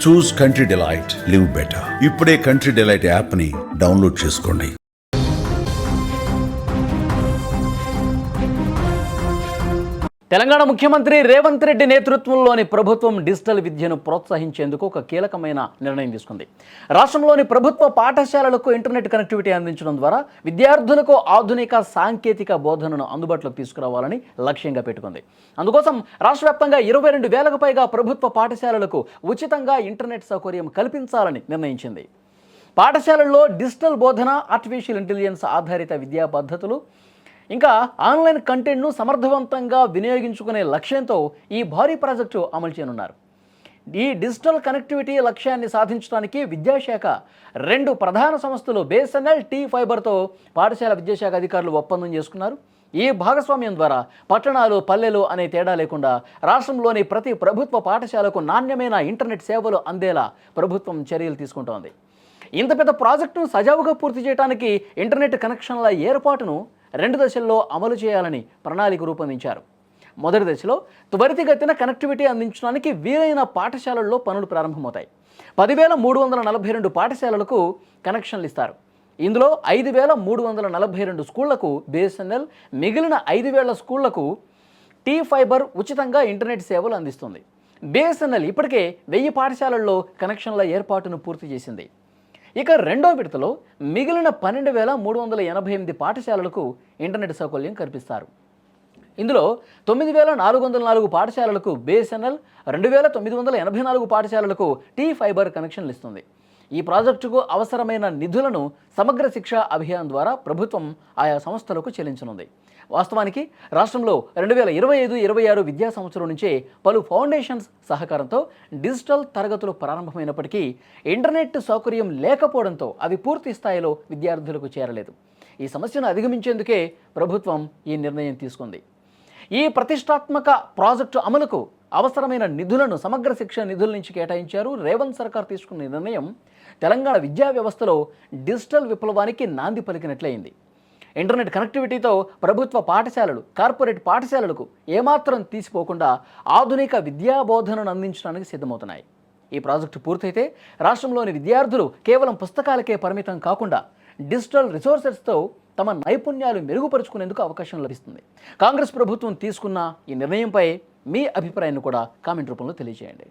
చూస్ country delight, live better. ఇప్పుడే country delight యాప్ని download చేసుకోండి. తెలంగాణ ముఖ్యమంత్రి రేవంత్ రెడ్డి నేతృత్వంలోని ప్రభుత్వం డిజిటల్ విద్యను ప్రోత్సహించేందుకు ఒక కీలకమైన నిర్ణయం తీసుకుంది. రాష్ట్రంలోని ప్రభుత్వ పాఠశాలలకు ఇంటర్నెట్ కనెక్టివిటీ అందించడం ద్వారా విద్యార్థులకు ఆధునిక సాంకేతిక బోధనను అందుబాటులోకి తీసుకురావాలని లక్ష్యంగా పెట్టుకుంది. అందుకోసం రాష్ట్ర వ్యాప్తంగా 22,000కు పైగా ప్రభుత్వ పాఠశాలలకు ఉచితంగా ఇంటర్నెట్ సౌకర్యం కల్పించాలని నిర్ణయించింది. పాఠశాలల్లో డిజిటల్ బోధన, ఆర్టిఫిషియల్ ఇంటెలిజెన్స్ ఆధారిత విద్యా పద్ధతులు, ఇంకా ఆన్లైన్ కంటెంట్ను సమర్థవంతంగా వినియోగించుకునే లక్ష్యంతో ఈ భారీ ప్రాజెక్టు అమలు చేయనున్నారు. ఈ డిజిటల్ కనెక్టివిటీ లక్ష్యాన్ని సాధించడానికి విద్యాశాఖ 2 ప్రధాన సంస్థలు BSNL, T-Fiberతో పాఠశాల విద్యాశాఖ అధికారులు ఒప్పందం చేసుకున్నారు. ఈ భాగస్వామ్యం ద్వారా పట్టణాలు, పల్లెలు అనే తేడా లేకుండా రాష్ట్రంలోని ప్రతి ప్రభుత్వ పాఠశాలకు నాణ్యమైన ఇంటర్నెట్ సేవలు అందేలా ప్రభుత్వం చర్యలు తీసుకుంటోంది. ఇంత పెద్ద ప్రాజెక్టును సజావుగా పూర్తి చేయడానికి ఇంటర్నెట్ కనెక్షన్ల ఏర్పాటును 2 దశల్లో అమలు చేయాలని ప్రణాళిక రూపొందించారు. మొదటి దశలో త్వరితగతిన కనెక్టివిటీ అందించడానికి వీలైన పాఠశాలల్లో పనులు ప్రారంభమవుతాయి. 10,342 పాఠశాలలకు కనెక్షన్లు ఇస్తారు. ఇందులో 5,342 స్కూళ్లకు BSNL, మిగిలిన 5,000 స్కూళ్లకు T-Fiber ఉచితంగా ఇంటర్నెట్ సేవలు అందిస్తుంది. BSNL ఇప్పటికే 1000 పాఠశాలల్లో కనెక్షన్ల ఏర్పాటును పూర్తి చేసింది. ఇక రెండో విడతలో మిగిలిన 12,388 పాఠశాలలకు ఇంటర్నెట్ సౌకర్యం కల్పిస్తారు. ఇందులో 9,404 పాఠశాలలకు BSNL, 2,984 పాఠశాలలకు T-Fiber కనెక్షన్లు ఇస్తుంది. ఈ ప్రాజెక్టుకు అవసరమైన నిధులను సమగ్ర శిక్ష అభియాన్ ద్వారా ప్రభుత్వం ఆయా సంస్థలకు చెల్లించనుంది. వాస్తవానికి రాష్ట్రంలో 2025-26 విద్యా సంవత్సరం నుంచే పలు ఫౌండేషన్స్ సహకారంతో డిజిటల్ తరగతులు ప్రారంభమైనప్పటికీ ఇంటర్నెట్ సౌకర్యం లేకపోవడంతో అవి పూర్తి స్థాయిలో విద్యార్థులకు చేరలేదు. ఈ సమస్యను అధిగమించేందుకే ప్రభుత్వం ఈ నిర్ణయం తీసుకుంది. ఈ ప్రతిష్టాత్మక ప్రాజెక్టు అమలుకు అవసరమైన నిధులను సమగ్ర శిక్ష నిధుల నుంచి కేటాయించారు. రేవంత్ సర్కార్ తీసుకున్న నిర్ణయం తెలంగాణ విద్యా వ్యవస్థలో డిజిటల్ విప్లవానికి నాంది పలికినట్లయింది. ఇంటర్నెట్ కనెక్టివిటీతో ప్రభుత్వ పాఠశాలలు, కార్పొరేట్ పాఠశాలలకు ఏమాత్రం తీసిపోకుండా ఆధునిక విద్యా బోధనను అందించడానికి సిద్ధమవుతున్నాయి. ఈ ప్రాజెక్టు పూర్తయితే రాష్ట్రంలోని విద్యార్థులు కేవలం పుస్తకాలకే పరిమితం కాకుండా డిజిటల్ రిసోర్సెస్తో తమ నైపుణ్యాలు మెరుగుపరుచుకునేందుకు అవకాశం లభిస్తుంది. కాంగ్రెస్ ప్రభుత్వం తీసుకున్న ఈ నిర్ణయంపై మీ అభిప్రాయాన్ని కూడా కామెంట్ రూపంలో తెలియజేయండి.